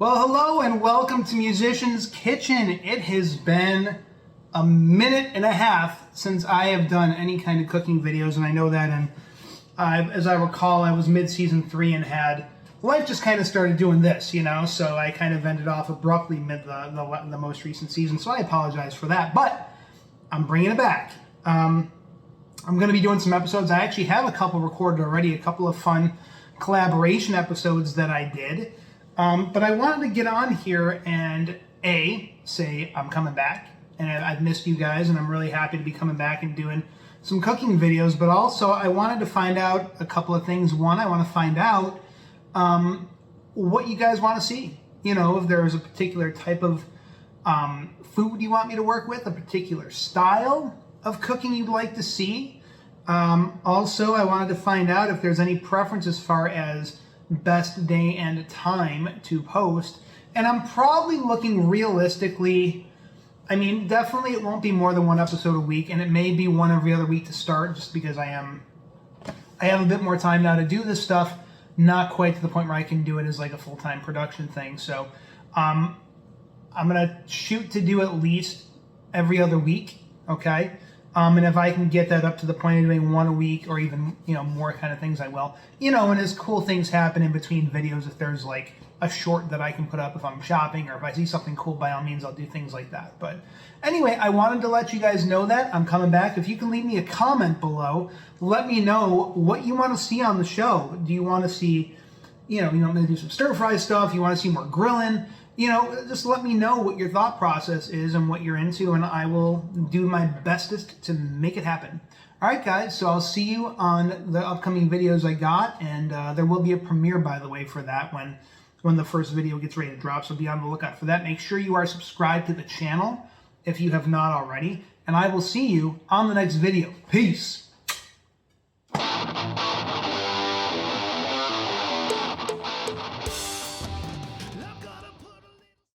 Well, hello and welcome to Musician's Kitchen. It has been a minute and a half since I have done any kind of cooking videos, and I know that, and as I recall, I was mid-season 3 and had life just kind of started doing this, so I kind of ended off abruptly mid the most recent season, so I apologize for that, but I'm bringing it back. I'm going to be doing some episodes. I actually have a couple recorded already, a couple of fun collaboration episodes that I did. But I wanted to get on here and say I'm coming back, and I've missed you guys, and I'm really happy to be coming back and doing some cooking videos. But also, I wanted to find out a couple of things. One, I want to find out what you guys want to see. If there's a particular type of food you want me to work with, a particular style of cooking you'd like to see. Also, I wanted to find out if there's any preference as far as best day and time to post, and I'm probably looking realistically, definitely it won't be more than one episode a week, and it may be one every other week to start, just because I have a bit more time now to do this stuff, not quite to the point where I can do it as like a full-time production thing. So I'm gonna shoot to do at least every other week, okay? And if I can get that up to the point of doing one a week or even, more kind of things, I will. And as cool things happen in between videos, if there's like a short that I can put up if I'm shopping, or if I see something cool, by all means, I'll do things like that. But anyway, I wanted to let you guys know that I'm coming back. If you can leave me a comment below, let me know what you want to see on the show. Do you want to see, you want me to do some stir-fry stuff? You want to see more grilling? Just let me know what your thought process is and what you're into, and I will do my bestest to make it happen. All right, guys, so I'll see you on the upcoming videos I got, and there will be a premiere, by the way, for that when the first video gets ready to drop, so be on the lookout for that. Make sure you are subscribed to the channel if you have not already, and I will see you on the next video. Peace!